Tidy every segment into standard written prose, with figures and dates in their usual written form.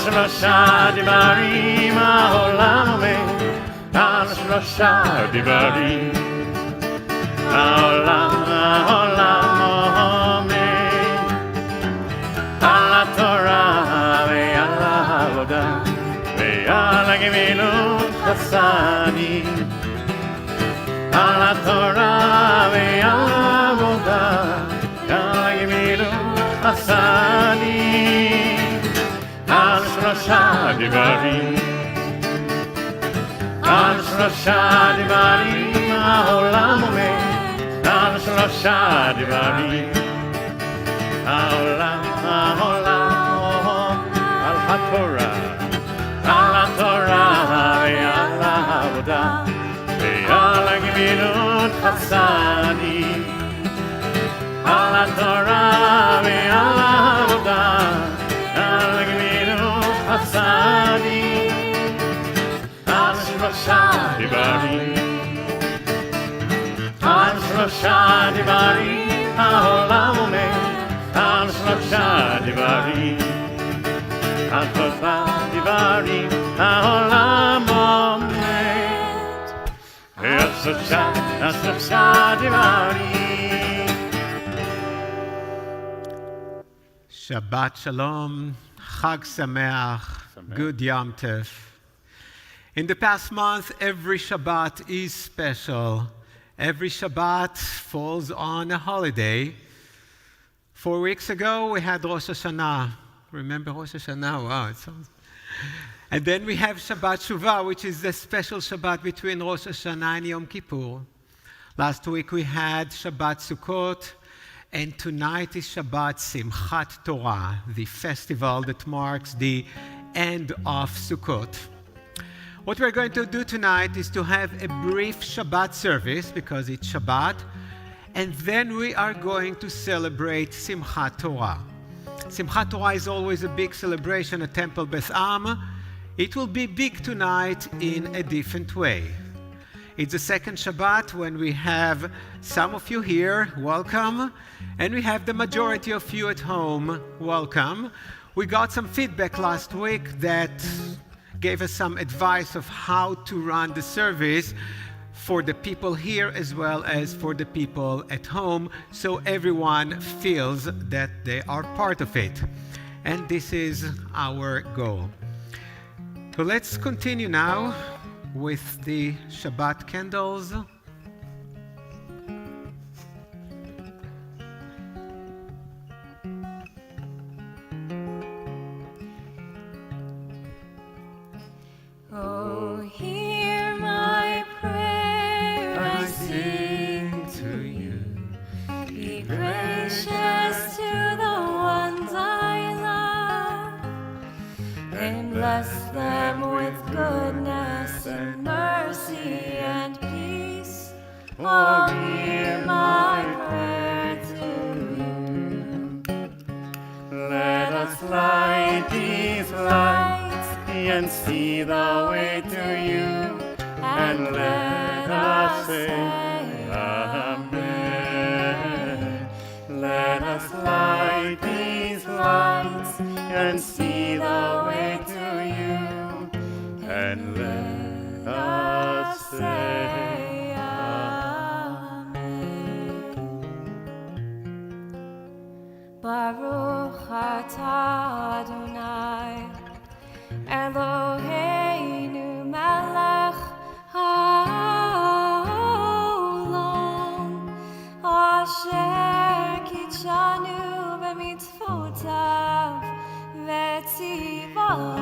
שלושה דברים העולם עומד על שלושה דברים העולם עומד על התורה ועל העבודה ועל הגמילות חסדים על התורה ועל העבודה ועל הגמילות חסדים על שלושה דברים על שלושה דברים העולם עומד על שלושה דברים העולם על התורה ועל העבודה ועל הגמילות חסדים על התורה ועל העבודה על הגמילות חסדים על שלושה דברים על שלושה דברים העולם עומד על שלושה דברים על שלושה דברים העולם עומד על שלושה דברים Shabbat Shalom, Chag Sameach, Good Yom Tov. In the past month, every Shabbat is special. Every Shabbat falls on a holiday. 4 weeks ago, we had Rosh Hashanah. Remember Rosh Hashanah? Wow, it sounds... And then we have Shabbat Shuvah, which is the special Shabbat between Rosh Hashanah and Yom Kippur. Last week, we had Shabbat Sukkot. And tonight is Shabbat Simchat Torah, the festival that marks the end of Sukkot. What we're going to do tonight is to have a brief Shabbat service, because it's Shabbat, and then we are going to celebrate Simchat Torah. Simchat Torah is always a big celebration at Temple Beth Am. It will be big tonight in a different way. It's the second Shabbat when we have some of you here, welcome, and we have the majority of you at home, welcome. We got some feedback last week that gave us some advice of how to run the service for the people here as well as for the people at home, so everyone feels that they are part of it. And this is our goal. So let's continue now with the Shabbat candles. Oh, hear my prayer, I sing to you. Be gracious to the ones I love, and bless them with goodness and mercy and peace. Oh, hear my prayer to you. Let us light these lights and see the way to you, and let us say Amen. Let us light these lights and see the way to you, and let us say Amen. Baruch atah Adonai Eloheinu melech haolam asher kitshanu b'mitzvotav v'tzivanu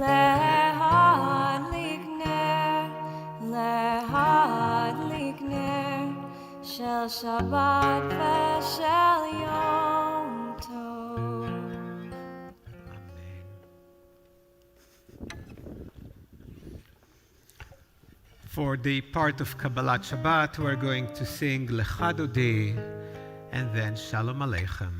lehadlik ner של שבת ושל יום טוב. For the part of Kabbalat Shabbat, we're going to sing Lecha Dodi and then Shalom Aleichem.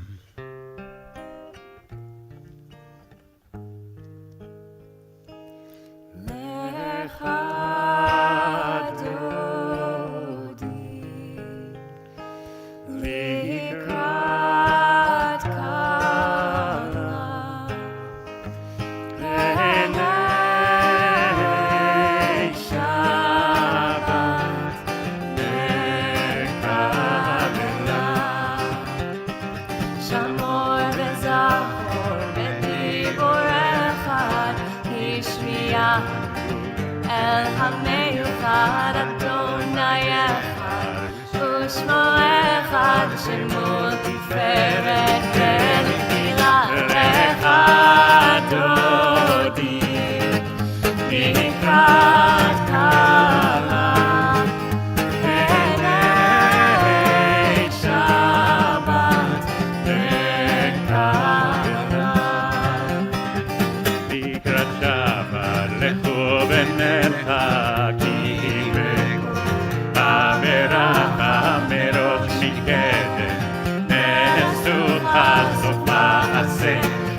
אל המיוחד אדוני אחד ושמו אחד שמו תפארת ונפילה לך דודי לקראת כלה עיני שבת וכלה לקראת שבת לכו ונרחקים עבירה מראש מקדם נעשו חסות מעשה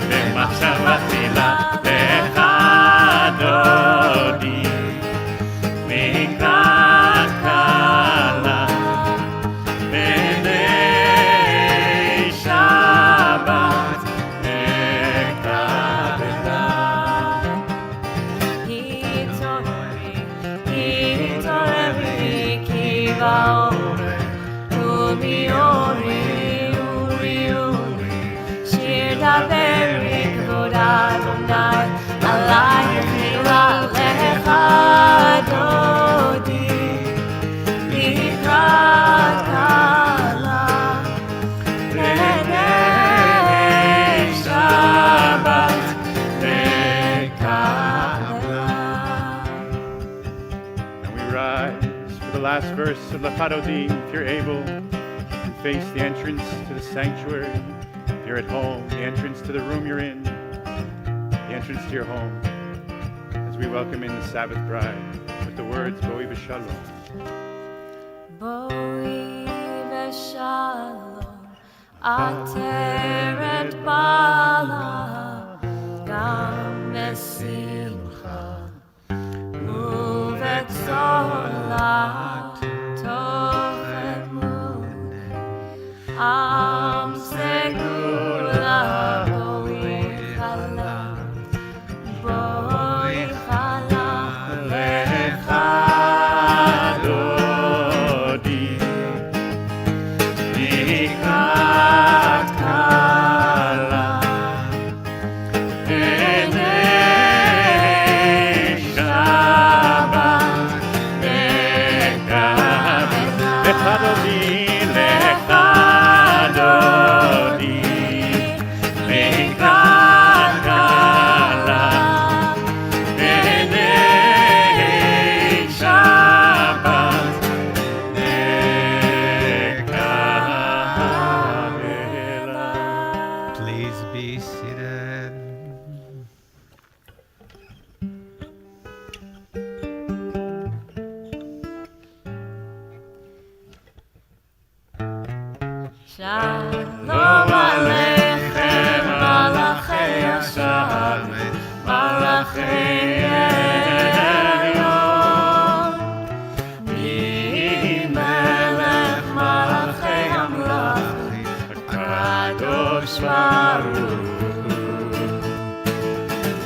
במחשבה תחילה לך דודי לקראת כלה בני שבת נקבלה התעוררי כי באורך וביורי אורי אורי שיר דברי כבוד אדוני עלי תחילה לך דודי לקראת כלה בני שבת נקבלה. And we rise for the last verse of Lecha Dodi, if you're able, and face the entrance to the sanctuary. If you're at home, the entrance to the room you're in, the entrance to your home, as we welcome in the Sabbath bride with the words, Boi v'shalom. בואי ושלום, עטרת בעלה, גם בשמחה ובצולה, תוך אמונה, עם סגולה, בואי חלה, בואי חלה, לך Dodi, לקראת כלה, בני שבת נקבלה. לך דודי, לך דודי, לקראת כלה, בני שבת נקבלה. Please be seated. שלום עליכם מלאכי השלום, מלאכי עליון, מי מלך מלאכי המלכים, הקדוש ברוך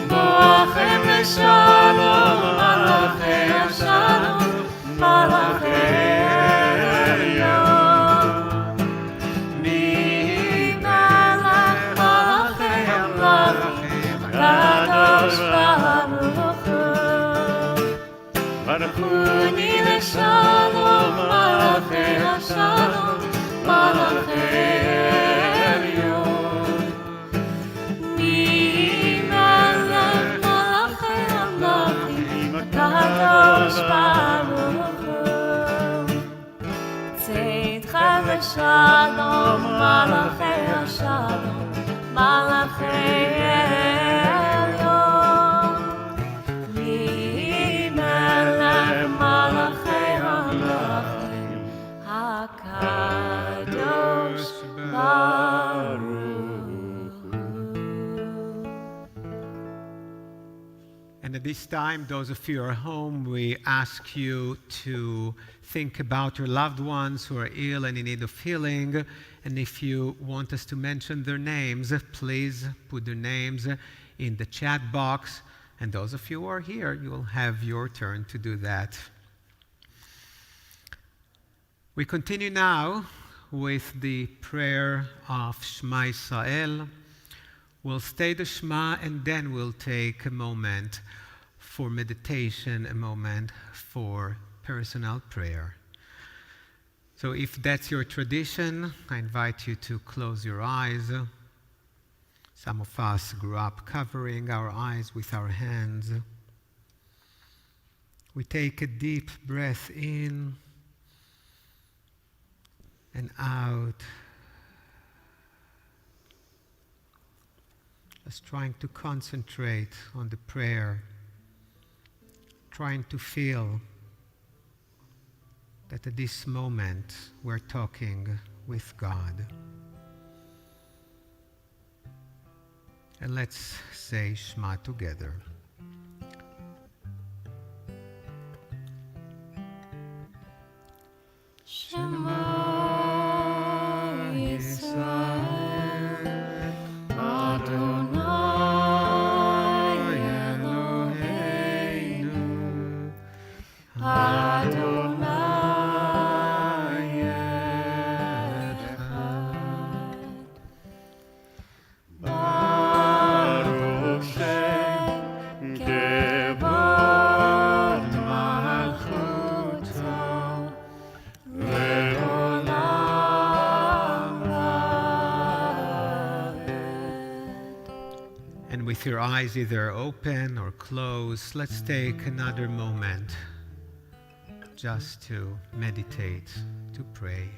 בואכם לשלום, מלאכי השלום, מלאכי עליון, צאתכם בשלום, מלאכי השלום, מלאכי עליון. מי מלך מלאכי המלכים, הקדוש ברוך הוא. And at this time, those of you who are home, we ask you to think about your loved ones who are ill and in need of healing. And if you want us to mention their names, please put their names in the chat box. And those of you who are here, you will have your turn to do that. We continue now with the prayer of Shema Israel. We'll stay the Shema and then we'll take a moment for meditation, a moment for personal prayer. So if that's your tradition, I invite you to close your eyes. Some of us grew up covering our eyes with our hands. We take a deep breath in and out. Just trying to concentrate on the prayer, trying to feel that at this moment we're talking with God. And let's say Shema together. Shema Yisrael, Adonai Eloheinu, Adonai Echad. Baruch Shem Kevod Malchuto, Le'olam Va'ed. And with your eyes either open or closed, let's take another moment just to meditate, to pray.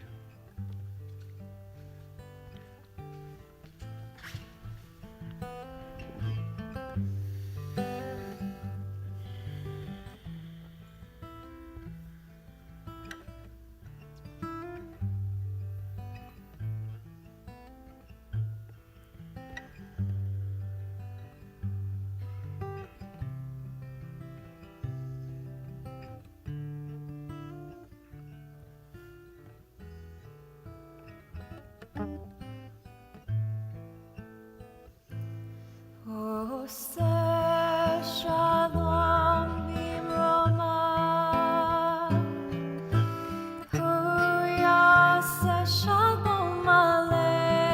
Oseh shalom bimromah, hu yaseh shalom aleinu,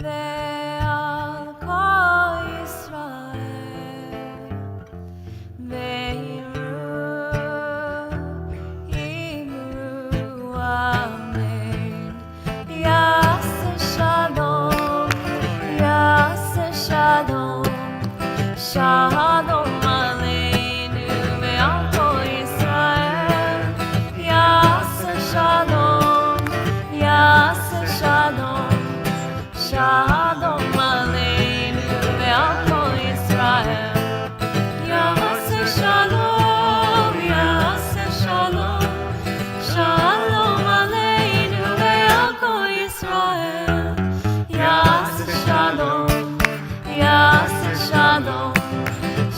ve'al kol Yisrael, ve'imru amen. Yaseh shalom, Yaseh shalom, shalom aleinu ve'al kol Yisrael. Yaseh shalom, Yaseh shalom, shalom aleinu ve'al kol Yisrael. Yaseh shalom, Yaseh shalom, shalom aleinu ve'al kol Yisrael. Yaseh shalom, Yaseh shalom,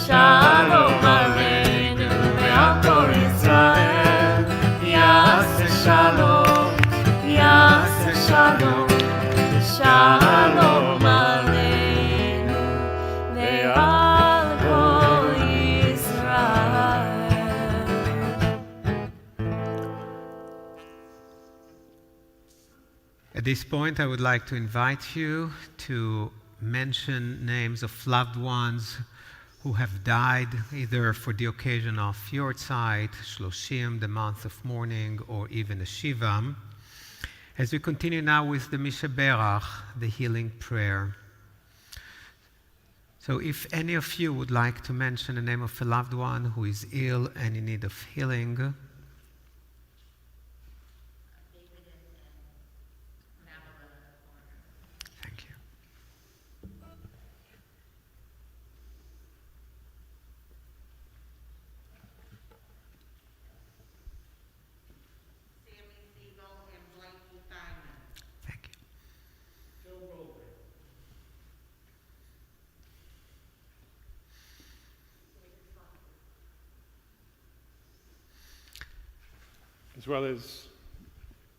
shalom aleinu ve'al kol Yisrael. Yaseh shalom, Yaseh shalom, shalom aleinu ve'al kol Yisrael. At this point, I would like to invite you to mention names of loved ones who have died, either for the occasion of Yortzeit, Shloshim, the month of mourning, or even a Shiva. As we continue now with the Mishaberach, the healing prayer. So if any of you would like to mention the name of a loved one who is ill and in need of healing, as well as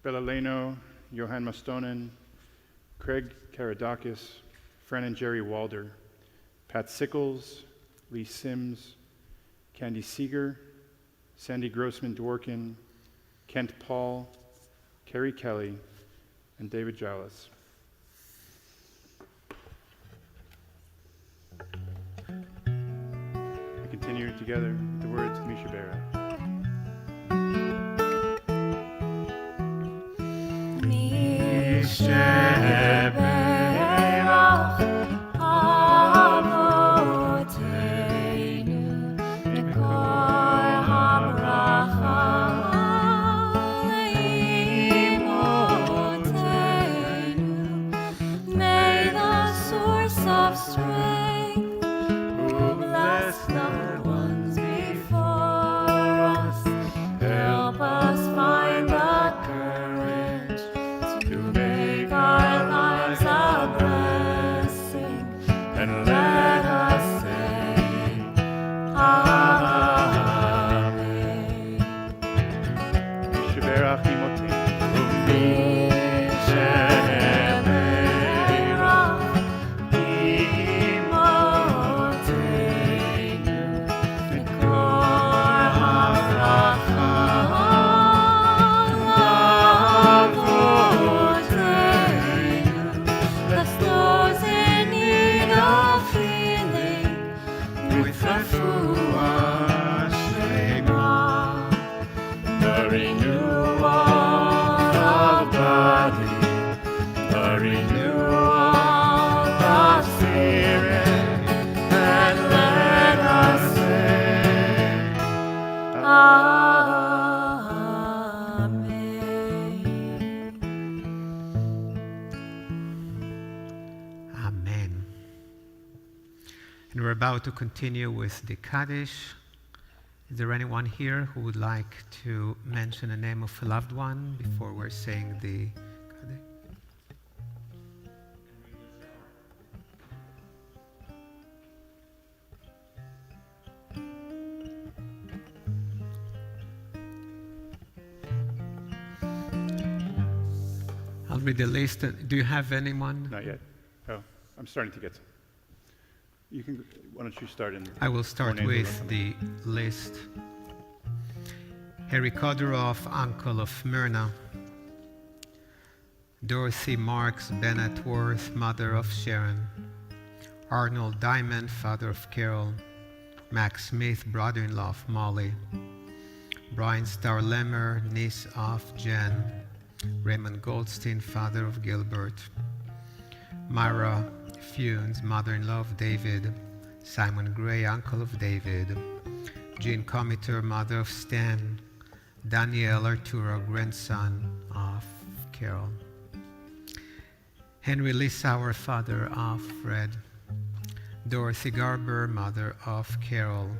Bella Leno, Johan Mastonen, Craig Karadakis, Fran and Jerry Walder, Pat Sickles, Lee Sims, Candy Seeger, Sandy Grossman Dworkin, Kent Paul, Kerry Kelly, and David Giles. We continue together with the words of Misha Bera. May the source of strength who bless the ones before us help us find the courage to make our lives a blessing, and let us say Amen. Mishaberach imoti. Amen. And we're about to continue with the Kaddish. Is there anyone here who would like to mention the name of a loved one before we're saying the Kaddish? I'll read the list. Do you have anyone? Not yet. Oh, I'm starting to get some. You can. Why don't you start in? I will start More names with the list. Harry Kodorov, uncle of Myrna. Dorothy Marks Bennett Worth, mother of Sharon. Arnold Diamond, father of Carol. Max Smith, brother-in-law of Molly. Brian Starlemmer, niece of Jen. Raymond Goldstein, father of Gilbert. Myra Funes, mother-in-law of David. Simon Gray, uncle of David. Jean Comiter, mother of Stan. Daniel Arturo, grandson of Carol. Henry Lissauer, father of Fred. Dorothy Garber, mother of Carol.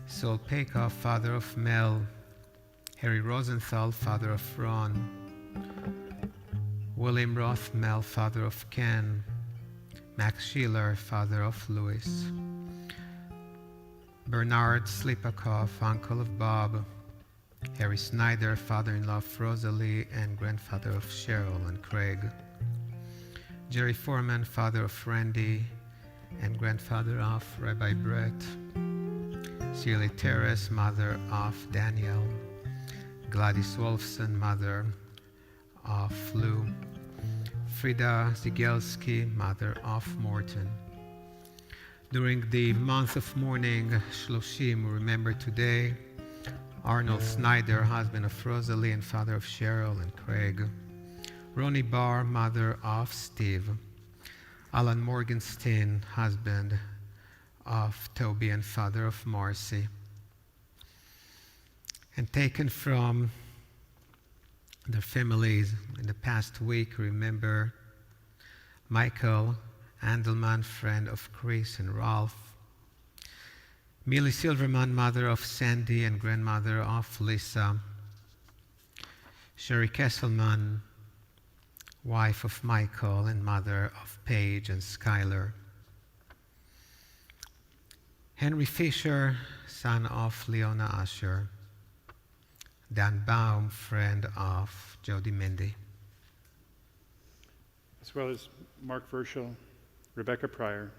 Saul Peikoff, father of Mel. Harry Rosenthal, father of Ron. William Rothmel, father of Ken. Max Schiller, father of Louis. Bernard Slipakov, uncle of Bob. Harry Snyder, father-in-law of Rosalie and grandfather of Cheryl and Craig. Jerry Foreman, father of Randy and grandfather of Rabbi Brett. Shirley Terrace, mother of Daniel. Gladys Wolfson, mother of Lou. Frida Zigelski, mother of Morton. During the month of mourning, Shloshim, we remember today Arnold Snyder, husband of Rosalie and father of Cheryl and Craig. Ronnie Barr, mother of Steve. Alan Morgenstein, husband of Toby and father of Marcy. And taken from their families in the past week, remember Michael Andelman, friend of Chris and Ralph. Millie Silverman, mother of Sandy and grandmother of Lisa. Sherry Kesselman, wife of Michael and mother of Paige and Skylar. Henry Fisher, son of Leona Asher. Dan Baum, friend of Jody Mendy. As well as Mark Verschel, Rebecca Pryor,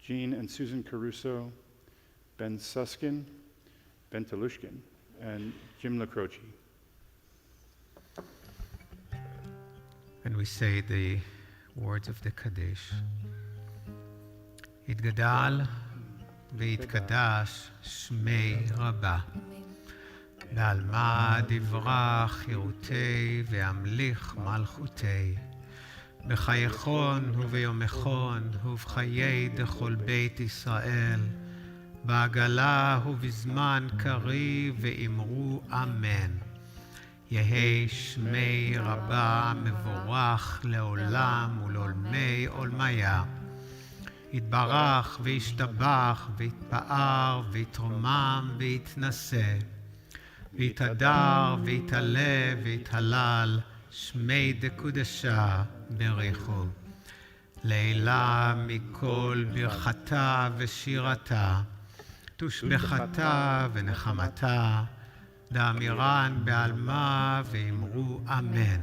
Jean and Susan Caruso, Ben Suskin, Ben Telushkin, and Jim Lacroce. And we say the words of the Kaddish. יתגדל ויתקדש שמי רבה. בעלמא דברה חירותי ואמליך מלכותי. בחייכון וביומכון ובחיי דכל בית ישראל. בעגלה ובזמן קריב ואמרו אמן. יהי שמי רבה מבורך לעולם ולעולמי עולמיה. יתברך וישתבח ויתפאר ויתרומם ויתנשא. ויתהדר ויתעלה ויתהלל שמי דקודשה בריחו. לעילה מכל ברכתה ושירתה. תושבחתה ונחמתה. דאמירן בעלמא ואמרו אמן.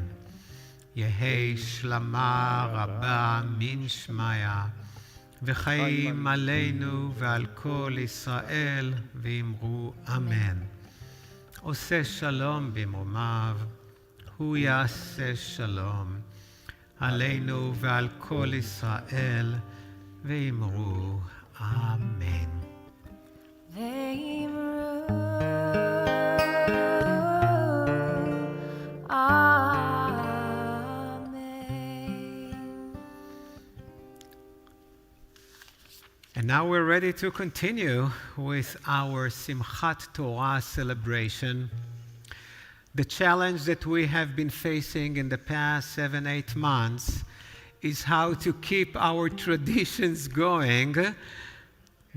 יהי שלמה רבה מן שמיה. וחיים עלינו ועל כל ישראל ואמרו אמן. עושה שלום במרומיו, הוא יעשה שלום עלינו ועל כל ישראל ואמרו אמן. And now we're ready to continue with our Simchat Torah celebration. The challenge that we have been facing in the past 7-8 months is how to keep our traditions going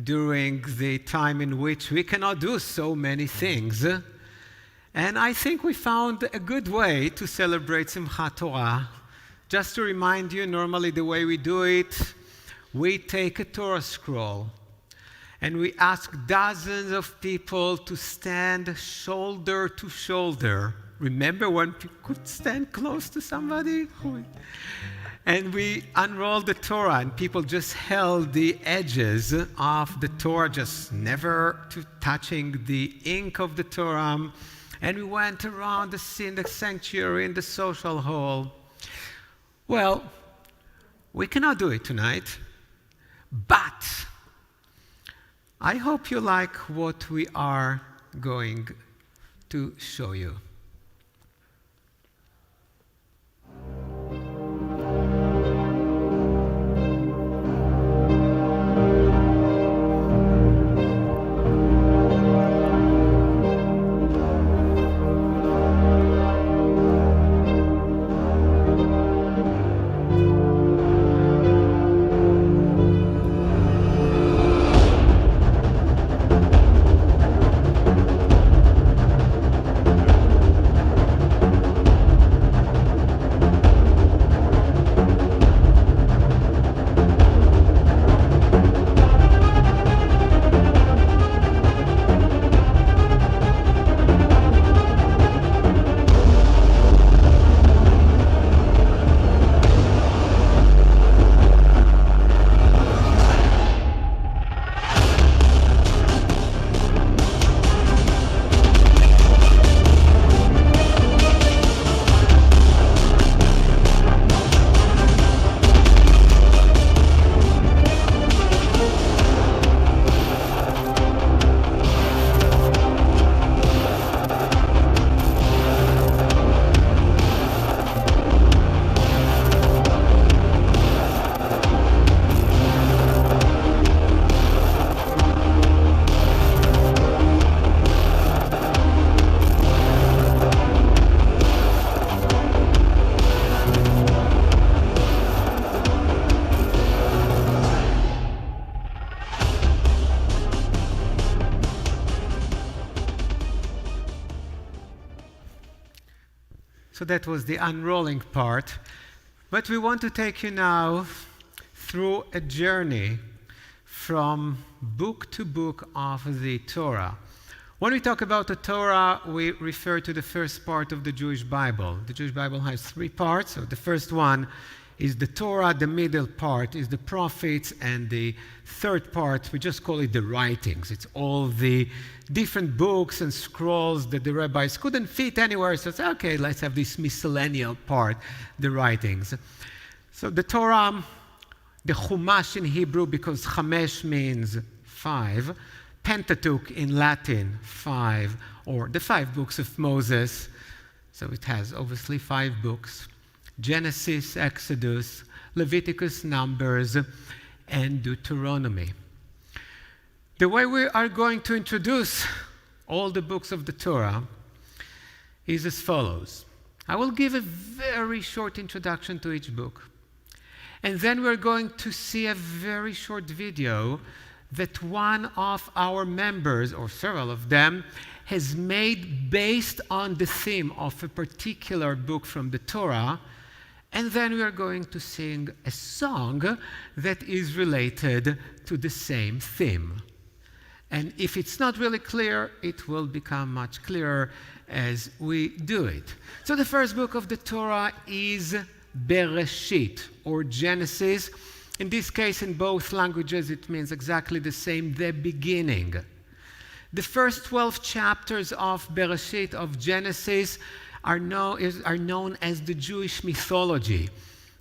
during the time in which we cannot do so many things. And I think we found a good way to celebrate Simchat Torah. Just to remind you, normally the way we do it, we take a Torah scroll and we ask dozens of people to stand shoulder to shoulder. Remember when people could stand close to somebody? And we unrolled the Torah and people just held the edges of the Torah, just never touching the ink of the Torah. And we went around the sanctuary in the social hall. Well, we cannot do it tonight. But I hope you like what we are going to show you. So that was the unrolling part. But we want to take you now through a journey from book to book of the Torah. When we talk about the Torah, we refer to the first part of the Jewish Bible. The Jewish Bible has 3 parts. So the first one is the Torah, the middle part is the prophets, and the third part, we just call it the writings. It's all the different books and scrolls that the rabbis couldn't fit anywhere, so it's okay, let's have this miscellaneous part, the writings. So the Torah, the Chumash in Hebrew, because Chamesh means 5, Pentateuch in Latin, 5, or the 5 books of Moses, so it has obviously 5 books. Genesis, Exodus, Leviticus, Numbers, and Deuteronomy. The way we are going to introduce all the books of the Torah is as follows. I will give a very short introduction to each book, and then we're going to see a very short video that one of our members, or several of them, has made based on the theme of a particular book from the Torah. And then we are going to sing a song that is related to the same theme. And if it's not really clear, it will become much clearer as we do it. So the first book of the Torah is Bereshit, or Genesis. In this case, in both languages, it means exactly the same, the beginning. The first 12 chapters of Bereshit, of Genesis, are known as the Jewish mythology,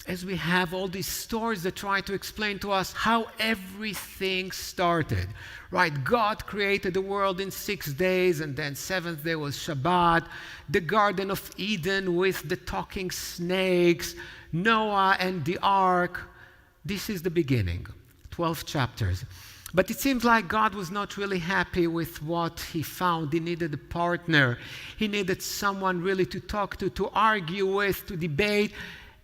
as we have all these stories that try to explain to us how everything started. Right? God created the world in 6 days, and then 7th day was Shabbat, the Garden of Eden with the talking snakes, Noah and the ark. This is the beginning, 12 chapters. But it seems like God was not really happy with what he found. He needed a partner. He needed someone really to talk to argue with, to debate.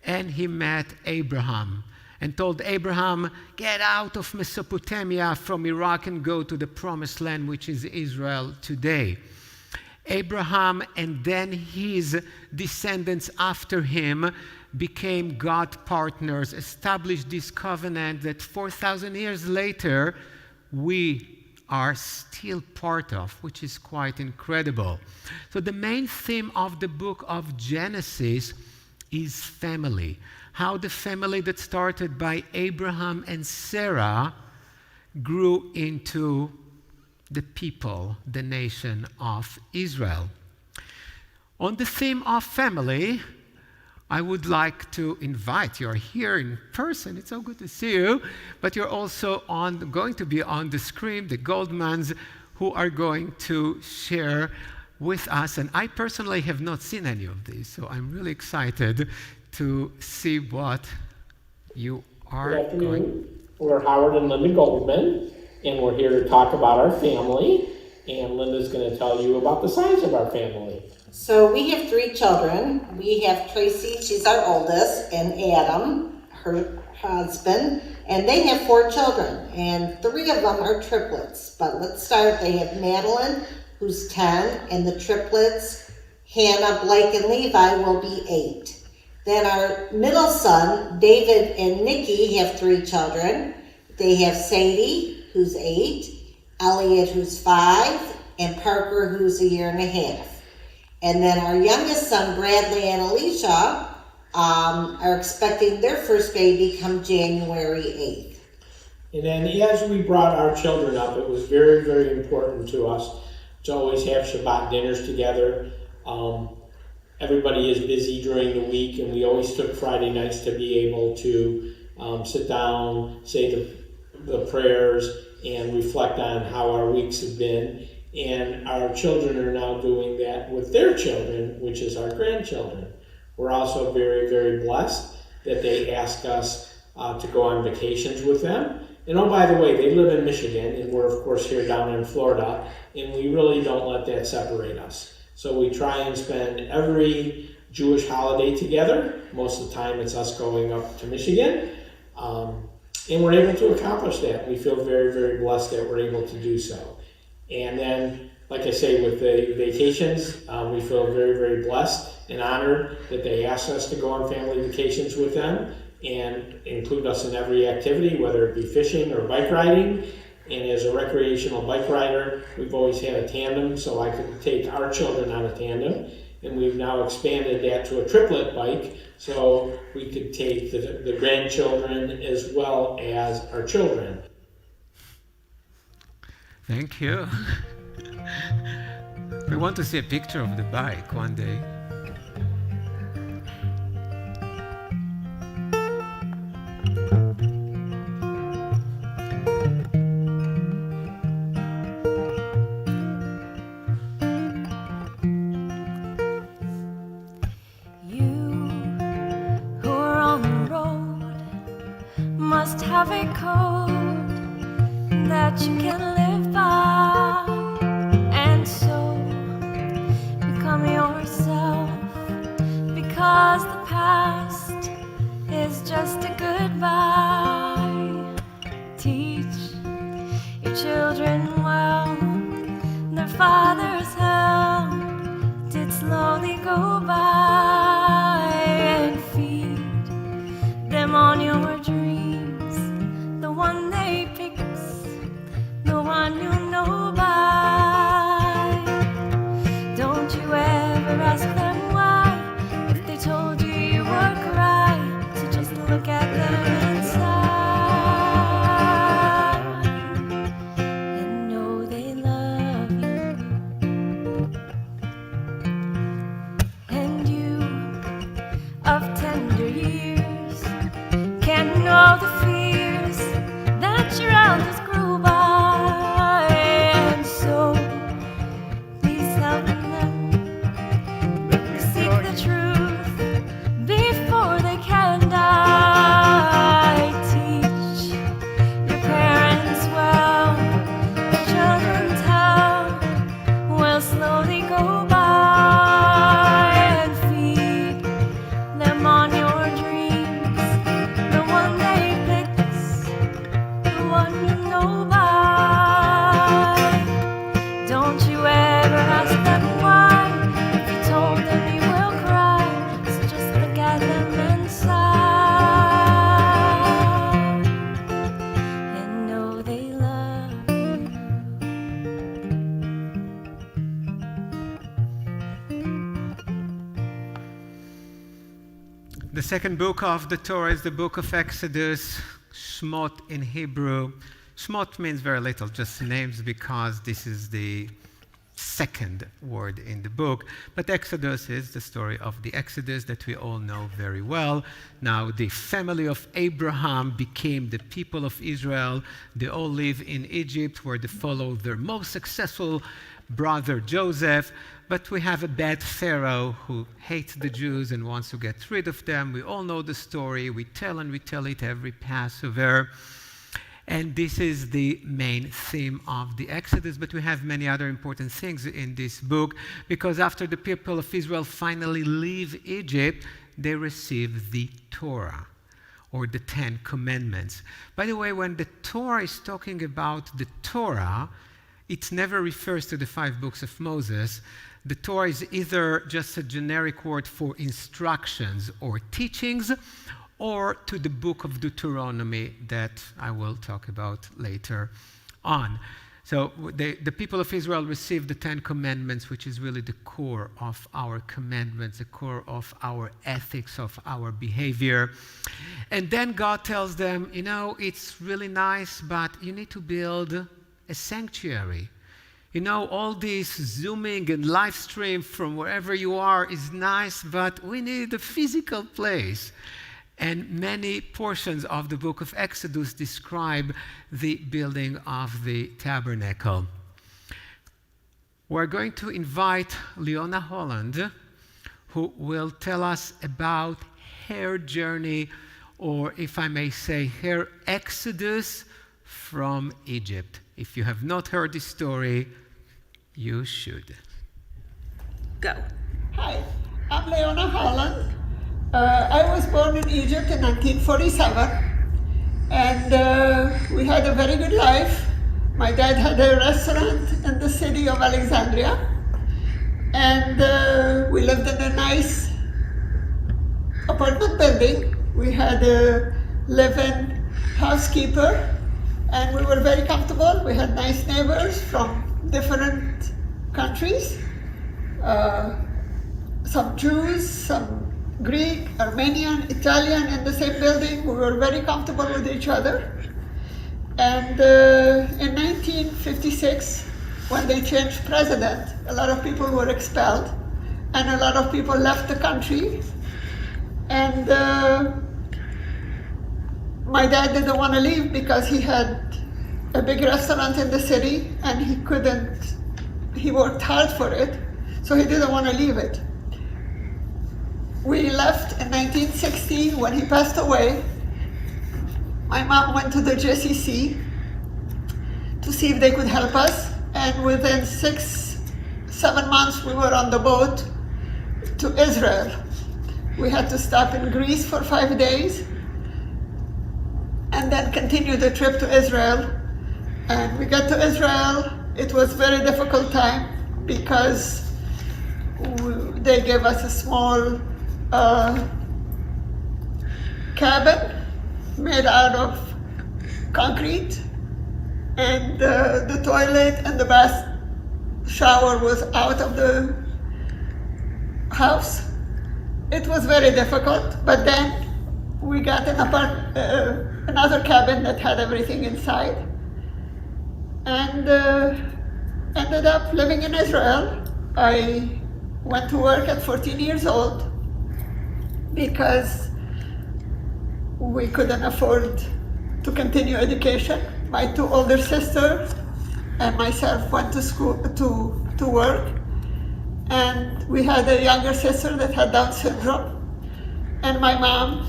And he met Abraham and told Abraham, get out of Mesopotamia from Iraq and go to the promised land, which is Israel today. Abraham and then his descendants after him became God partners, established this covenant that 4,000 years later we are still part of, which is quite incredible. So the main theme of the book of Genesis is family. How the family that started by Abraham and Sarah grew into the people, the nation of Israel. On the theme of family, I would like to invite, you're here in person, it's so good to see you, but you're also going to be on the screen, the Goldmans, who are going to share with us. And I personally have not seen any of these, so I'm really excited to see what you are Good afternoon. going. We're Howard and Linda Goldman, and we're here to talk about our family. And Linda's going to tell you about the size of our family. So we have 3 children. We have Tracy, she's our oldest, and Adam, her husband, and they have 4 children, and 3 of them are triplets. But let's start, they have Madeline, who's 10, and the triplets, Hannah, Blake, and Levi will be 8. Then our middle son, David and Nikki, have 3 children. They have Sadie, who's 8, Elliot, who's 5, and Parker, who's a year and a half. And then our youngest son, Bradley and Alicia, are expecting their first baby come January 8th. And then as we brought our children up, it was very, very important to us to always have Shabbat dinners together. Everybody is busy during the week, and we always took Friday nights to be able to sit down, say the prayers, and reflect on how our weeks have been. And our children are now doing that with their children, which is our grandchildren. We're also very, very blessed that they ask us to go on vacations with them. And oh, by the way, they live in Michigan, and we're, of course, here down in Florida, and we really don't let that separate us. So we try and spend every Jewish holiday together. Most of the time, it's us going up to Michigan. And we're able to accomplish that. We feel very, very blessed that we're able to do so. And then, like I say, with the vacations, we feel very, very blessed and honored that they asked us to go on family vacations with them and include us in every activity, whether it be fishing or bike riding. And as a recreational bike rider, we've always had a tandem, so I could take our children on a tandem. And we've now expanded that to a triplet bike, so we could take the grandchildren as well as our children. Thank you. We want to see a picture of the bike one day. You who are on the road must have a code that you can live by, and so become yourself, because the past is just a goodbye. Teach your children well, their father's help did slowly go by, and feed them on your dreams, the one they pick, the one you know by. Don't you ever ask them why, if they told you you were right, so just look at them inside and know they love you. And you of tender years can know the fears that your elders grew by, and so please help them seek the truth before they can die. Teach your parents well, the children tell will slowly go by, and feed them on your dreams, the one they picked, the one you know by. Don't you ever ask them why, if you told them you will cry, so just look at them inside and know they love you. The second book of the Torah is the book of Exodus, Shmot in Hebrew. Shmot means very little, just names, because this is the second word in the book. But Exodus is the story of the Exodus that we all know very well. Now, the family of Abraham became the people of Israel. They all live in Egypt, where they follow their most successful brother Joseph. But we have a bad Pharaoh who hates the Jews and wants to get rid of them. We all know the story. We tell it every Passover. And this is the main theme of the Exodus, but we have many other important things in this book, because after the people of Israel finally leave Egypt, they receive the Torah, or the Ten Commandments. By the way, when the Torah is talking about the Torah, it never refers to the 5 books of Moses. The Torah is either just a generic word for instructions or teachings, or to the book of Deuteronomy that I will talk about later on. So the people of Israel received the 10 Commandments, which is really the core of our commandments, the core of our ethics, of our behavior. And then God tells them, you know, it's really nice, but you need to build a sanctuary. You know, all this Zooming and live stream from wherever you are is nice, but we need a physical place. And many portions of the book of Exodus describe the building of the tabernacle. We're going to invite Leona Holland, who will tell us about her journey, or if I may say, her exodus from Egypt. If you have not heard this story, you should. Go. Hi, I'm Leona Holland. I was born in Egypt in 1947, and we had a very good life. My dad had a restaurant in the city of Alexandria, and we lived in a nice apartment building. We had a live-in housekeeper, and we were very comfortable. We had nice neighbors from different countries, some Jews, some Greek, Armenian, Italian in the same building. We were very comfortable with each other. And in 1956, when they changed president, a lot of people were expelled and a lot of people left the country. And my dad didn't want to leave because he had a big restaurant in the city and he worked hard for it, so he didn't want to leave it. We left in 1960 when he passed away. My mom went to the JCC to see if they could help us, and within 6-7 months we were on the boat to Israel. We had to stop in Greece for 5 days and then continue the trip to Israel. And we got to Israel. It was a very difficult time because they gave us a small cabin made out of concrete, and the toilet and the bath shower was out of the house. It was very difficult, but then we got another cabin that had everything inside, and ended up living in Israel. I went to work at 14 years old because we couldn't afford to continue education. My 2 older sisters and myself went to school to work, and we had a younger sister that had Down syndrome, and my mom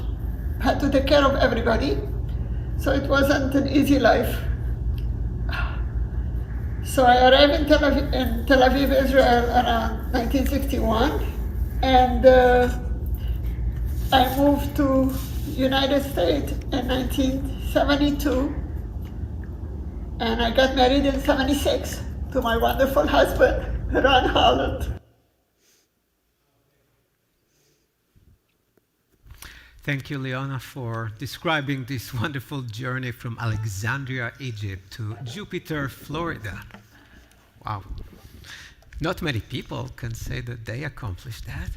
had to take care of everybody, so it wasn't an easy life. So I arrived in Tel Aviv, Israel around 1961, and I moved to United States in 1972, and I got married in 76 to my wonderful husband, Ron Holland. Thank you, Leona, for describing this wonderful journey from Alexandria, Egypt to Jupiter, Florida. Wow. Not many people can say that they accomplished that.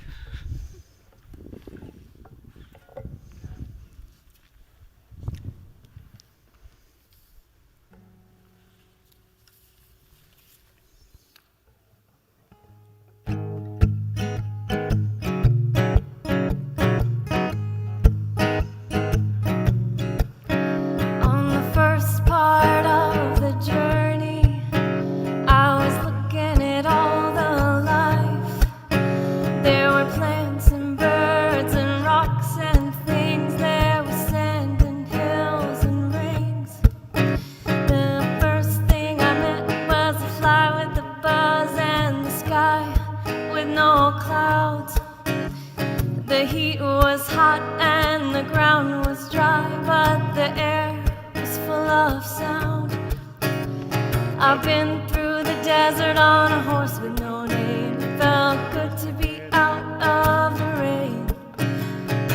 I've been through the desert on a horse with no name. It felt good to be out of the rain.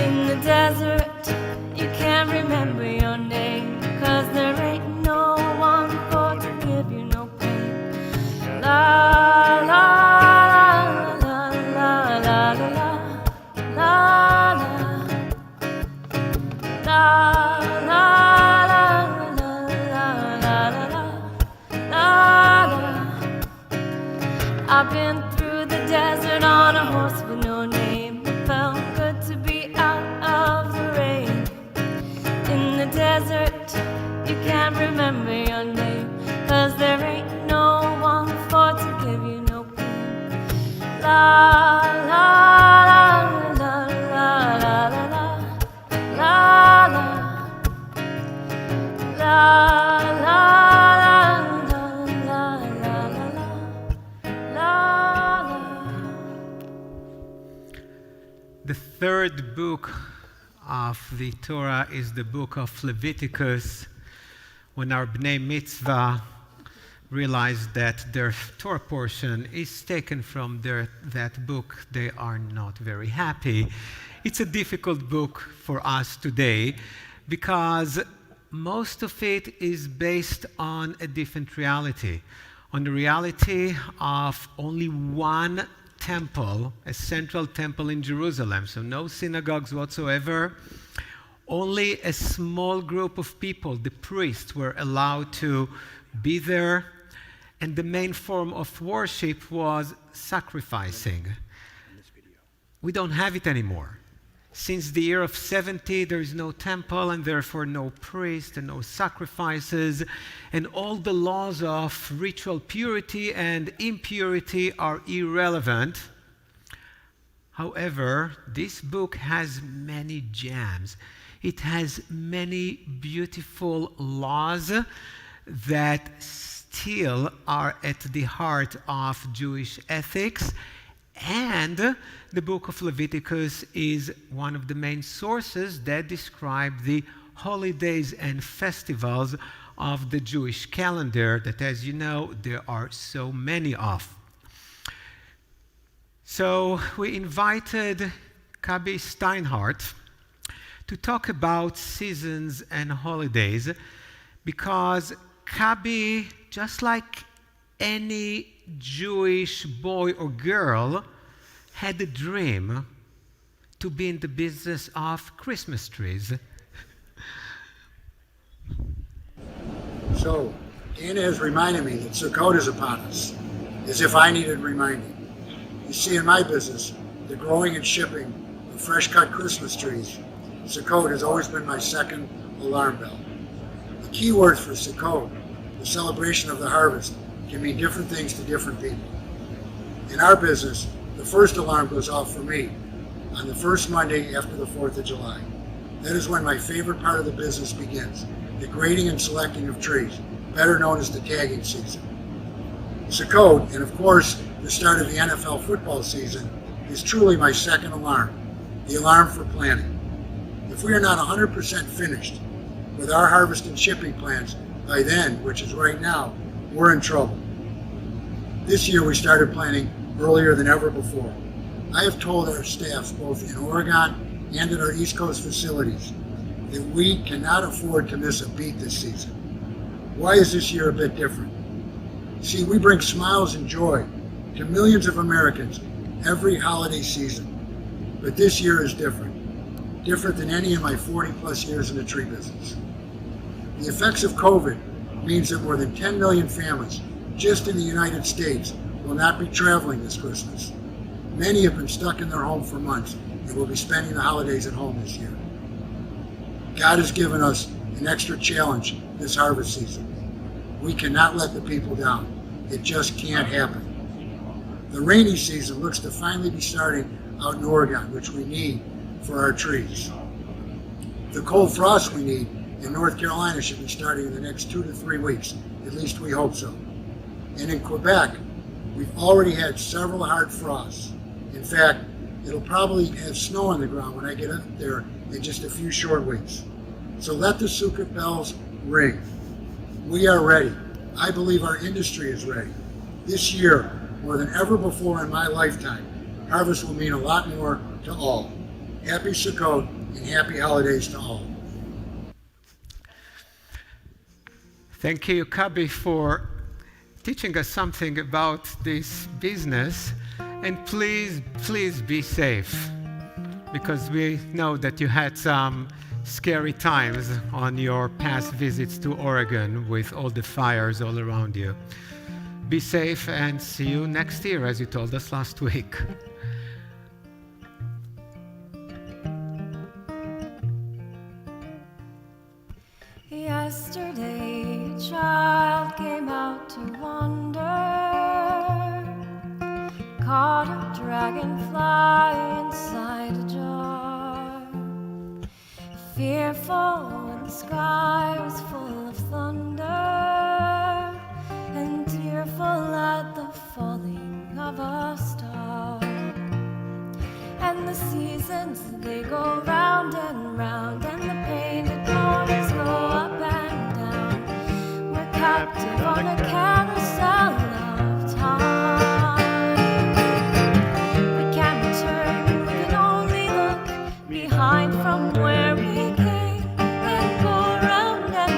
In the desert, you can't remember your name, 'cause there ain't no one for to give you no pain. La la la la la la la la la I've been through the desert on a horse with no name. It felt good to be out of the rain. In the desert, you can't remember your name, 'cause there ain't no one for to give you no pain. La la la la la la la la la la la. The third book of the Torah is the book of Leviticus. When our Bnei Mitzvah realize that their Torah portion is taken from that book, they are not very happy. It's a difficult book for us today because most of it is based on a different reality, on the reality of only one temple, a central temple in Jerusalem, so no synagogues whatsoever. Only a small group of people, the priests, were allowed to be there, and the main form of worship was sacrificing. We don't have it anymore. Since the year of 70, there is no temple, and therefore no priest and no sacrifices, and all the laws of ritual purity and impurity are irrelevant. However, this book has many gems. It has many beautiful laws that still are at the heart of Jewish ethics. And the book of Leviticus is one of the main sources that describe the holidays and festivals of the Jewish calendar that, as you know, there are so many of. So we invited Kabi Steinhardt to talk about seasons and holidays because Kabi, just like any Jewish boy or girl, had a dream to be in the business of Christmas trees. So, Dana has reminded me that Sukkot is upon us, as if I needed reminding. You see, in my business, the growing and shipping of fresh-cut Christmas trees, Sukkot has always been my second alarm bell. The key words for Sukkot, the celebration of the harvest, can mean different things to different people. In our business, the first alarm goes off for me on the first Monday after the 4th of July. That is when my favorite part of the business begins, the grading and selecting of trees, better known as the tagging season. Sukkot, and of course the start of the NFL football season, is truly my second alarm, the alarm for planning. If we are not 100% finished with our harvest and shipping plans by then, which is right now, we're in trouble. This year we started planning earlier than ever before. I have told our staffs both in Oregon and at our East Coast facilities that we cannot afford to miss a beat this season. Why is this year a bit different? See, we bring smiles and joy to millions of Americans every holiday season. But this year is different. Different than any of my 40 plus years in the tree business. The effects of COVID means that more than 10 million families just in the United States will not be traveling this Christmas. Many have been stuck in their home for months and will be spending the holidays at home this year. God has given us an extra challenge this harvest season. We cannot let the people down. It just can't happen. The rainy season looks to finally be starting out in Oregon, which we need for our trees. The cold frost we need in North Carolina should be starting in the next 2 to 3 weeks. At least we hope so. And in Quebec, we've already had several hard frosts. In fact, it'll probably have snow on the ground when I get up there in just a few short weeks. So let the Sukkot bells ring. We are ready. I believe our industry is ready. This year, more than ever before in my lifetime, harvest will mean a lot more to all. Happy Sukkot and happy holidays to all. Thank you, Kabi, for teaching us something about this business. And please be safe, because we know that you had some scary times on your past visits to Oregon with all the fires all around you. Be safe and see you next year, as you told us last week. Yesterday, a child came out to wander, caught a dragonfly inside a jar. Fearful when the sky was full of thunder, and tearful at the falling of a star. And the seasons, they go round and round, and the painted corners go up and down. We're captive on a carousel of time. We can't return, we can only look behind from where we came, and go round and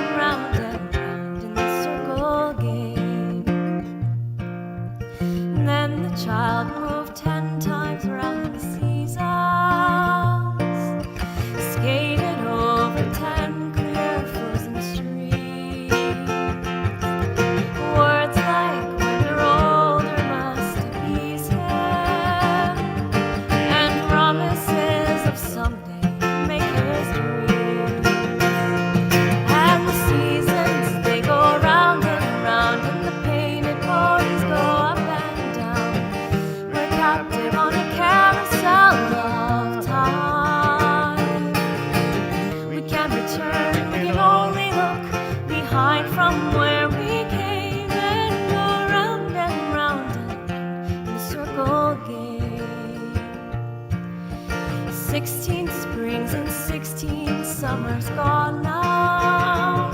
16 springs and 16 summers gone now.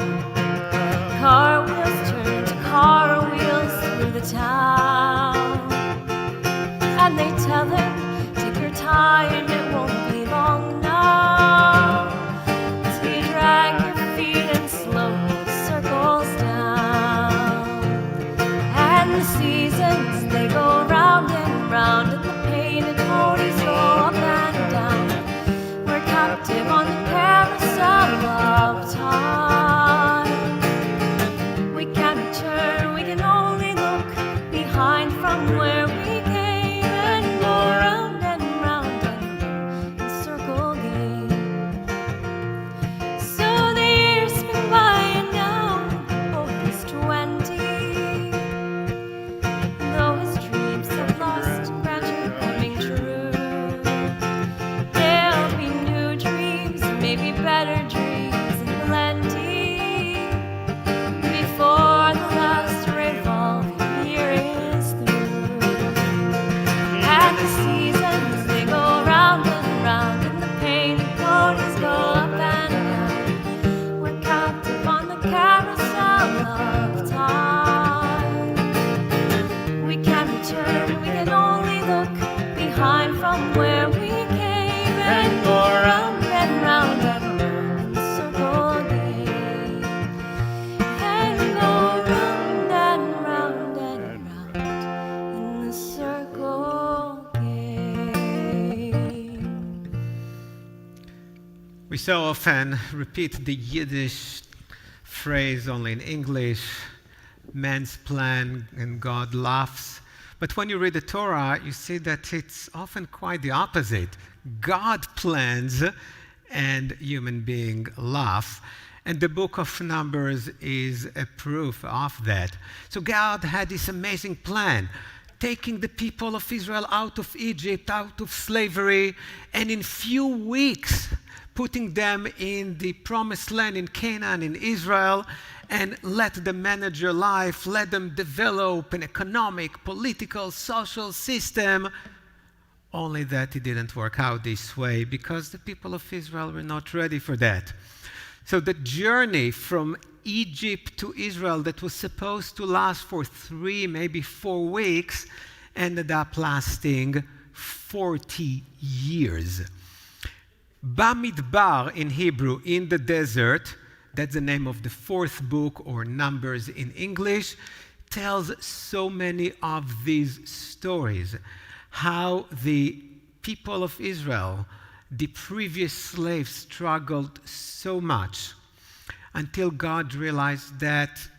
Car wheels turn to car wheels through the town. And they tell him, take your time, it won't be long now. So you drag your feet and slowly circles down. And the seasons, they go round and round, and the painted ponies go up and down. We're captive on the carousel of time. We can't return, we can only look behind from where we came and go round and round in circle game. So the years spin by and now both is 20. Though his dreams have lost grandeur coming true, there'll be new dreams, maybe better dreams in plenty, before the last revolving year is through. And the seasons, they go round and round, and the painted ponies go up and down. We're captive on the carousel of time. We can't return, we can only look behind from where we came and go round and round in circle game. And go round and round in the circle game. We so often repeat the Yiddish phrase only in English, man's plan and God laughs. But when you read the Torah, you see that it's often quite the opposite. God plans and human being laugh. And the book of Numbers is a proof of that. So God had this amazing plan, taking the people of Israel out of Egypt, out of slavery, and in few weeks putting them in the promised land in Canaan, in Israel, and let them manage their life, let them develop an economic, political, social system. Only that it didn't work out this way because the people of Israel were not ready for that. So the journey from Egypt to Israel that was supposed to last for 3, maybe 4 weeks, ended up lasting 40 years. Bamidbar in Hebrew, in the desert, that's the name of the 4th book, or Numbers in English, tells so many of these stories. How the people of Israel, the previous slaves, struggled so much until God realized that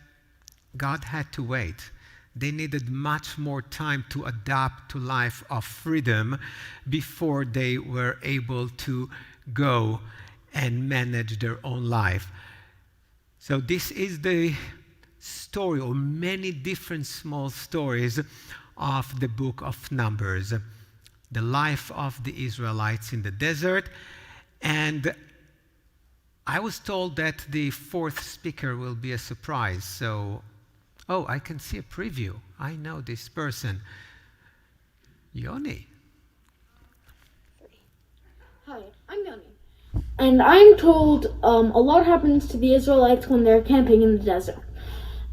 God had to wait. They needed much more time to adapt to life of freedom before they were able to go and manage their own life. So this is the story, or many different small stories of the book of Numbers, the life of the Israelites in the desert. And I was told that the 4th speaker will be a surprise. So, I can see a preview. I know this person. Yoni. Hi, I'm Yoni. And I'm told a lot happens to the Israelites when they're camping in the desert.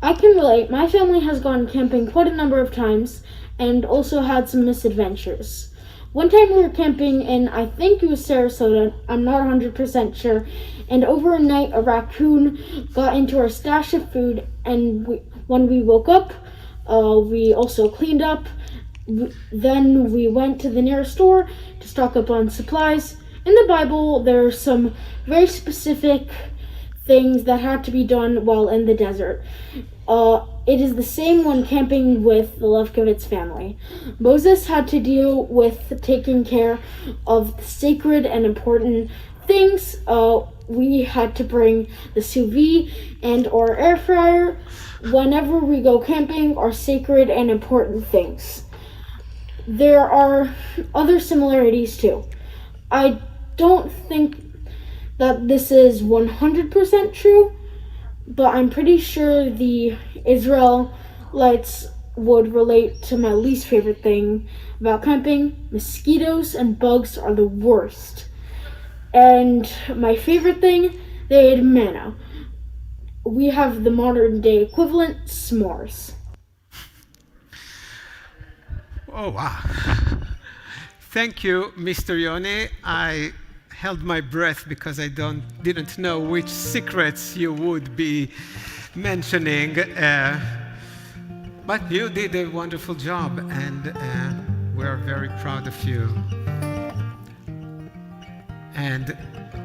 I can relate. My family has gone camping quite a number of times and also had some misadventures. One time we were camping in, I think it was Sarasota, I'm not 100% sure, and overnight a raccoon got into our stash of food, and when we woke up, we also cleaned up. Then we went to the nearest store to stock up on supplies. In the Bible, there are some very specific things that had to be done while in the desert. It is the same when camping with the Lefkowitz family. Moses had to deal with taking care of the sacred and important things. We had to bring the sous vide and or air fryer. Whenever we go camping are sacred and important things. There are other similarities too. I don't think that this is 100% true, but I'm pretty sure the Israelites would relate to my least favorite thing about camping. Mosquitoes and bugs are the worst. And my favorite thing, they ate manna. We have the modern day equivalent, s'mores. Oh, wow. Thank you, Mr. Yoni. I held my breath because I didn't know which secrets you would be mentioning. But you did a wonderful job, and we're very proud of you. And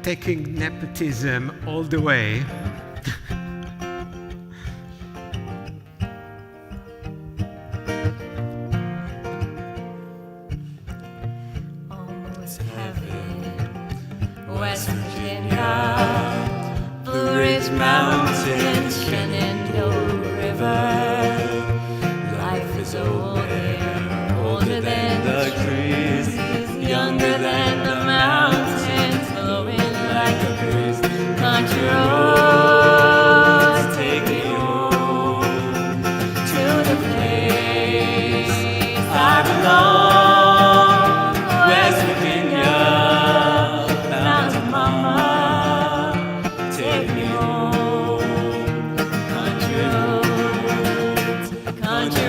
taking nepotism all the way. Almost heaven, West Virginia, Blue Ridge Mountains, Shenandoah River. Life is old here, older than the trees, younger than the mountains, flowing like a breeze. Country roads take me home to the place I belong. West Virginia, Mountain Mama, take me home. Country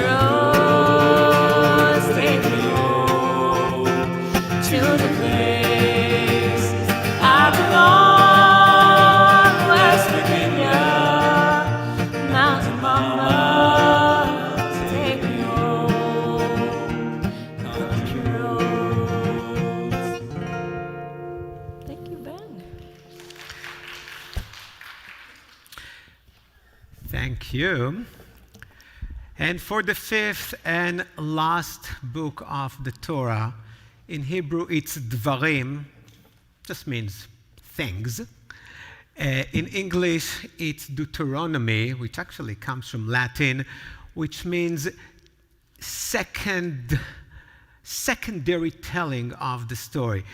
roads, take me home to the place I belong. West Virginia, Mountain Mama, take me home. Country roads. Thank you, Ben. Thank you. And for the fifth and last book of the Torah, in Hebrew it's Dvarim, just means things. In English it's Deuteronomy, which actually comes from Latin, which means secondary telling of the story.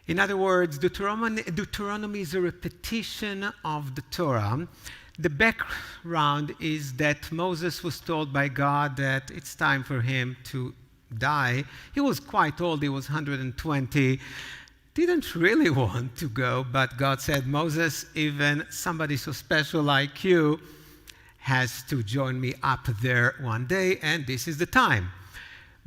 In other words, Deuteronomy is a repetition of the Torah. The background is that Moses was told by God that it's time for him to die. He was quite old, he was 120. Didn't really want to go, but God said, Moses, even somebody so special like you has to join me up there one day, and this is the time.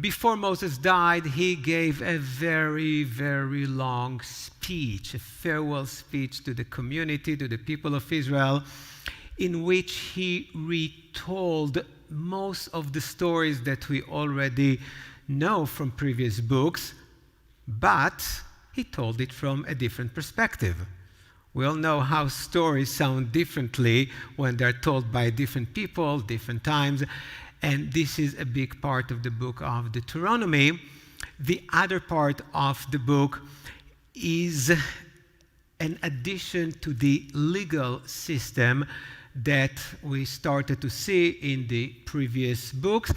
Before Moses died, he gave a very, very long speech, a farewell speech to the community, to the people of Israel, in which he retold most of the stories that we already know from previous books, but he told it from a different perspective. We all know how stories sound differently when they're told by different people, different times, and this is a big part of the book of Deuteronomy. The other part of the book is an addition to the legal system that we started to see in the previous books,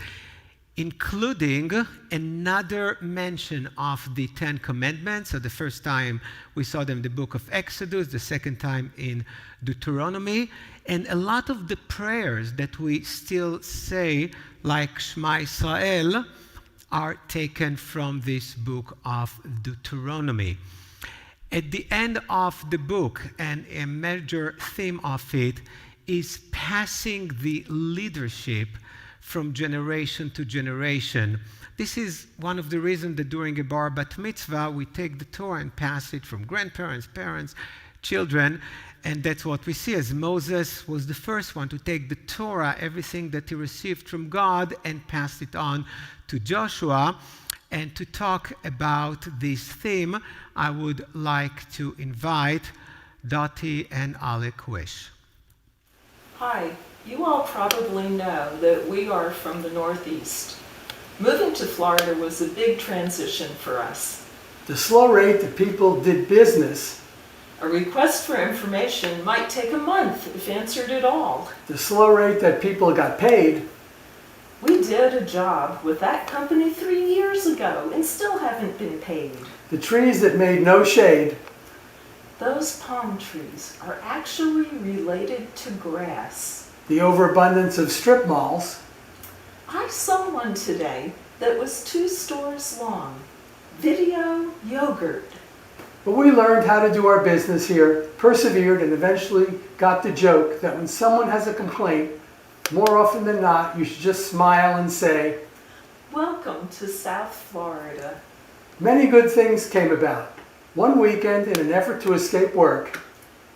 including another mention of the Ten Commandments. So the first time we saw them in the book of Exodus, the second time in Deuteronomy, and a lot of the prayers that we still say, like Shema Israel, are taken from this book of Deuteronomy. At the end of the book, and a major theme of it, is passing the leadership from generation to generation. This is one of the reasons that during a bar bat mitzvah, we take the Torah and pass it from grandparents, parents, children, and that's what we see, as Moses was the first one to take the Torah, everything that he received from God, and pass it on to Joshua. And to talk about this theme, I would like to invite Dottie and Alec Wish. Hi, you all probably know that we are from the Northeast. Moving to Florida was a big transition for us. The slow rate that people did business. A request for information might take a month if answered at all. The slow rate that people got paid. We did a job with that company 3 years ago and still haven't been paid. The trees that made no shade. Those palm trees are actually related to grass. The overabundance of strip malls. I saw one today that was 2 stores long. Video yogurt. But we learned how to do our business here, persevered, and eventually got the joke that when someone has a complaint, more often than not, you should just smile and say, Welcome to South Florida. many good things came about. One weekend, in an effort to escape work,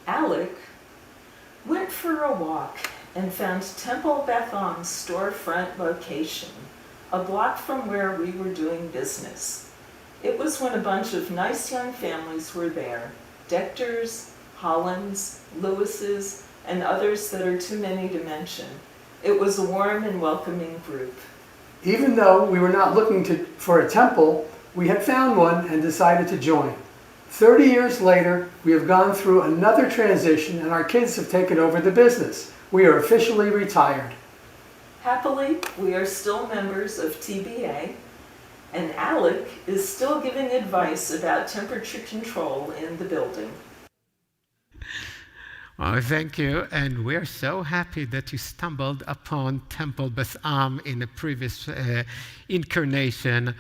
Alec went for a walk and found Temple Beth Am's storefront location, a block from where we were doing business. It was when a bunch of nice young families were there, Dectors, Hollands, Lewises, and others that are too many to mention. It was a warm and welcoming group. even though we were not looking for a temple, we had found one and decided to join. 30 years later, we have gone through another transition and our kids have taken over the business. We are officially retired. Happily, we are still members of TBA, and Alec is still giving advice about temperature control in the building. Well, thank you, and we're so happy that you stumbled upon Temple Beth Am in a previous incarnation,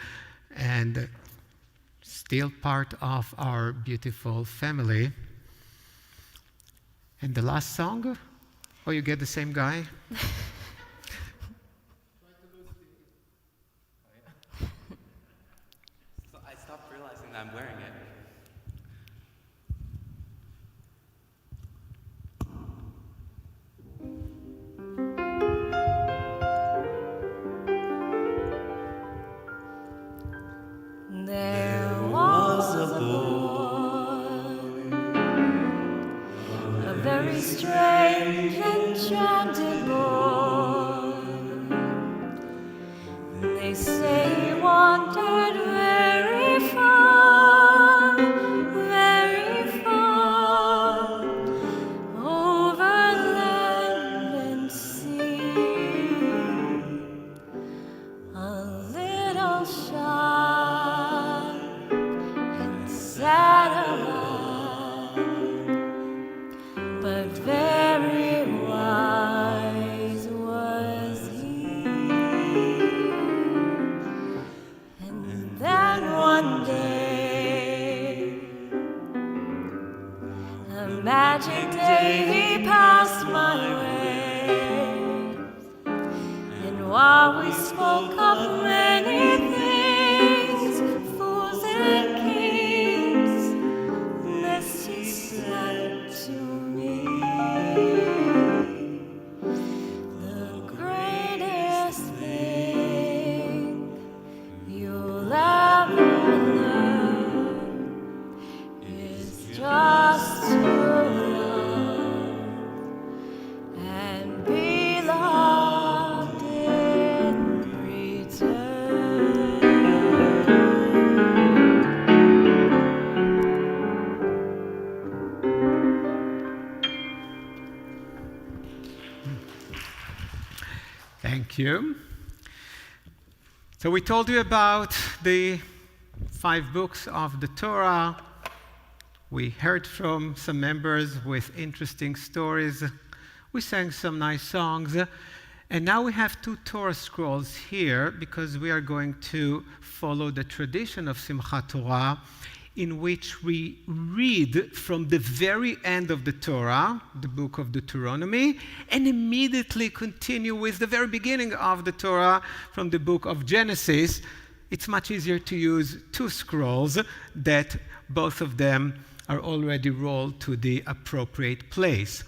and still part of our beautiful family. And the last song? Oh, you get the same guy? So I stopped realizing that I'm wearing it. There was a boy, a very strange, enchanted boy. They say he wandered very far, over land and sea. A little shy and sad-eyed, but very wise was he. And then one day, a magic day, he passed my way. And while we spoke of many things, fools and kings, this he said to me: the greatest thing you'll ever learn is just to love and be loved in return. Thank you. So we told you about the 5 books of the Torah. We heard from some members with interesting stories. We sang some nice songs. And now we have 2 Torah scrolls here because we are going to follow the tradition of Simchat Torah, in which we read from the very end of the Torah, the book of Deuteronomy, and immediately continue with the very beginning of the Torah from the book of Genesis. It's much easier to use 2 scrolls that both of them are already rolled to the appropriate place.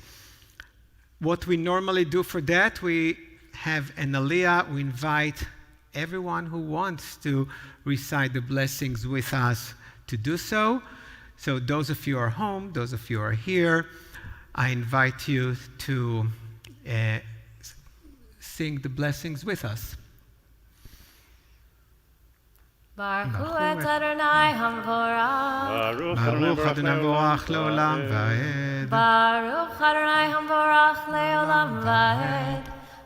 What we normally do for that, we have an aliyah. We invite everyone who wants to recite the blessings with us to do so. So those of you who are home, those of you who are here, I invite you to sing the blessings with us. Baruch hu et Adonai Hamvorach. Baruch Adonai Borach leolam vaed. Baruch Adonai Hamvorach leolam vaed.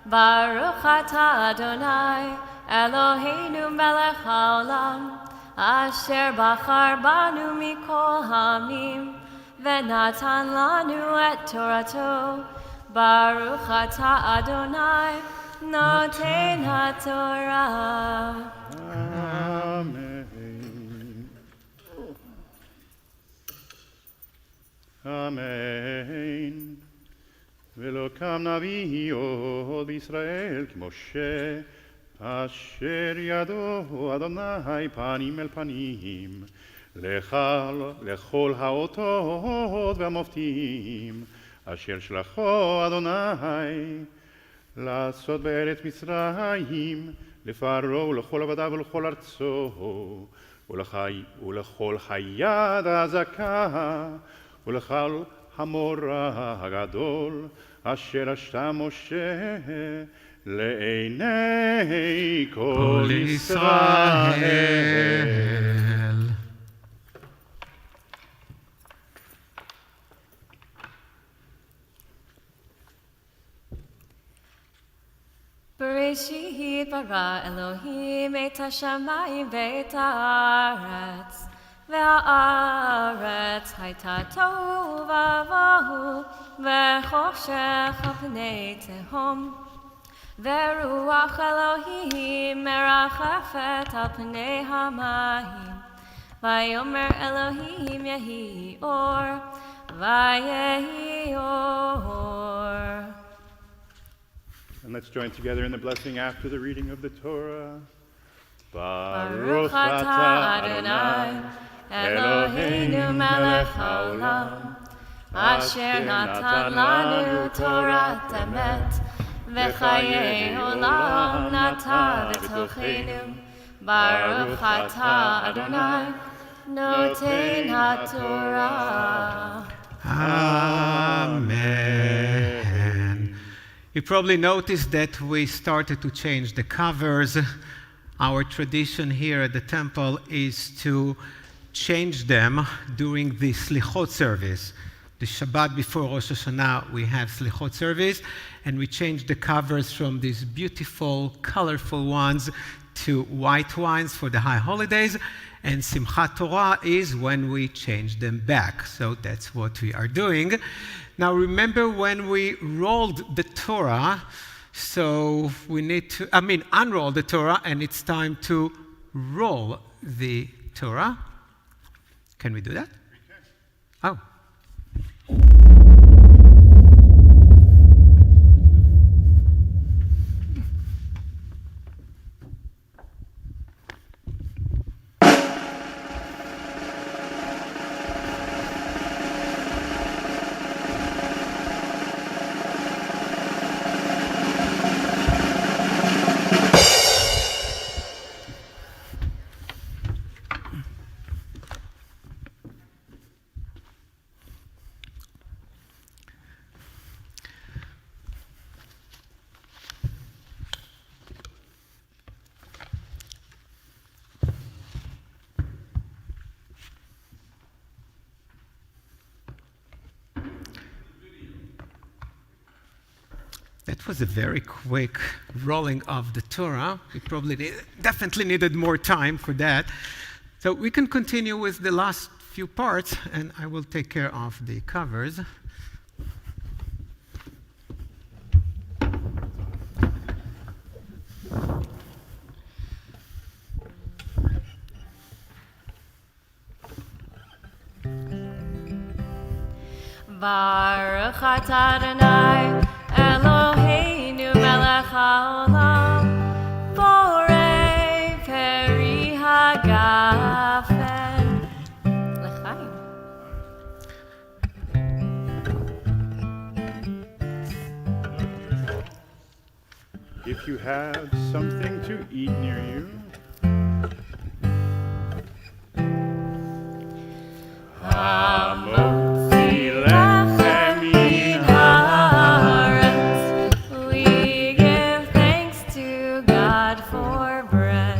Baruch atah Adonai Eloheinu melech haolam, asher bachar banu mikol hamim, venatan lanu et Torato. Baruch atah Adonai noten haTorah. Amen. אמן. ולא קם נביא עוד בישראל כמשה, אשר ידו אדוני פנים אל פנים, לכל האותות והמופתים, אשר שלחו אדוני לעשות בארץ מצרים, לפרעה ולכל עבדיו ולכל ארצו, ולכל היד הזכה, ולכל המורה הגדול, אשר עשתה משה לעיני כל ישראל. בראשית ברא אלוהים את השמיים ואת הארץ, והארץ הייתה תוהו ובוהו, וחושך על פני תהום, ורוח אלוהים מרחפת על פני המים. ויאמר אלוהים יהי אור, ויהי אור. And let's join together in the blessing after the reading of the Torah. Baruch atah Adonai, Eloheinu melech haolam, asher natan lanu Torat emet, v'chayei olam nata b'tochenu. Baruch atah Adonai, noten haTorah. Amen. You probably noticed that we started to change the covers. Our tradition here at the temple is to change them during the Slichot service. The Shabbat before Rosh Hashanah, we have Slichot service, and we change the covers from these beautiful, colorful ones to white ones for the high holidays, and Simchat Torah is when we change them back. So that's what we are doing. Now remember when we rolled the Torah, so we need to, unroll the Torah, and it's time to roll the Torah. Can we do that? Oh. That was a very quick rolling of the Torah. We definitely needed more time for that. So we can continue with the last few parts, and I will take care of the covers. Baruch atah Adonai, Eloheinu melech haolam, borei peri hagafen. L'chaim. If you have something to eat near you, Hamotzi lechem min haaretz. We give thanks to God for bread.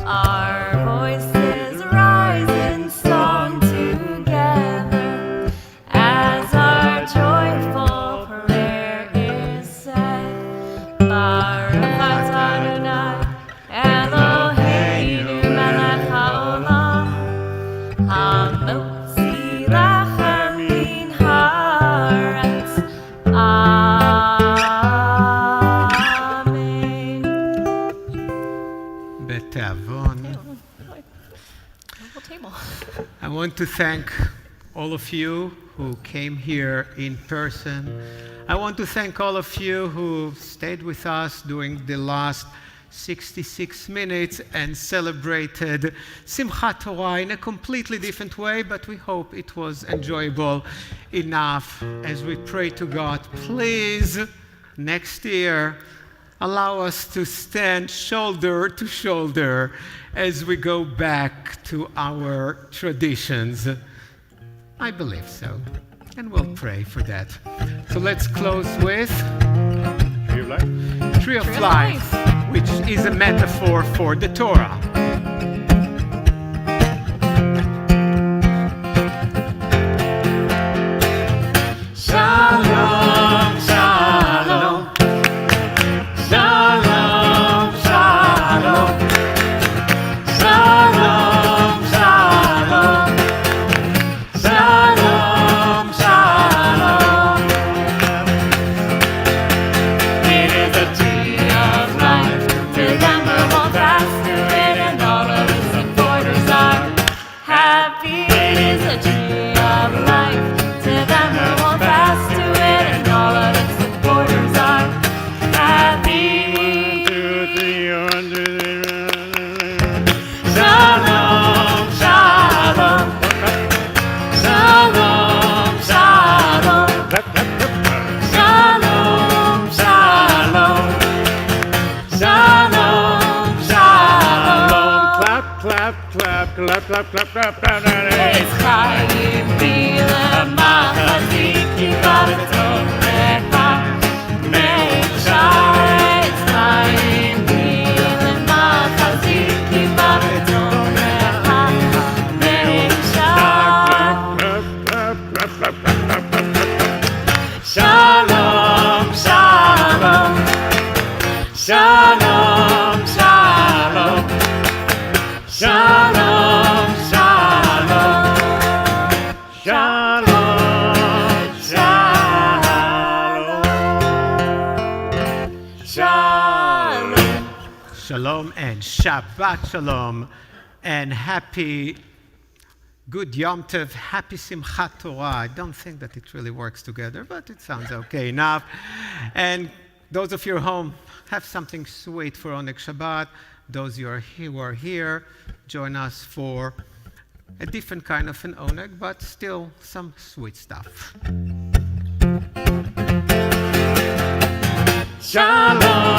Our voices rise in song together as our joyful prayer is said. Baruch atah Adonai, Eloheinu melech haolam, hamotzi lechem min haaretz. Amen. Betavon. Whole table. I want to thank all of you who came here in person. I want to thank all of you who stayed with us during the last 66 minutes and celebrated Simchat Torah in a completely different way, but we hope it was enjoyable enough as we pray to God. Please, next year, allow us to stand shoulder to shoulder as we go back to our traditions. I believe so, and we'll pray for that. So let's close with Tree of Life. Tree of Life, which is a metaphor for the Torah. Shalom, shalom. Shalom, shalom. Shalom, shalom. Shalom, shalom. It is a tree of life to them who hold fast to it, and all of its supporters are happy. It is a tree of life to them who hold fast to it, and all of its supporters are happy. 1, 2, 3, 1, 2, 3. Shalom, shalom. Shalom, shalom. Clap, clap, clap, clap. Shalom, shalom. Shalom, shalom. Clap, clap, clap, clap, clap, clap, clap, clap. It's Chaim Bilema Chaziki Baratoreka Meishar. It's Chaim Bilema Chaziki Baratoreka Meishar. Clap, clap, clap, clap, clap, clap, clap, clap. Shalom, shalom. Shalom, shalom. Shalom, shalom. Shalom, Shalom. Shalom. Shalom and Shabbat Shalom and happy good Yom Tov, happy Simchat Torah. I don't think that it really works together, but it sounds okay enough. And those of you at home, have something sweet for Oneg Shabbat. Those who are here, join us for a different kind of an Oneg, but still some sweet stuff. Shalom.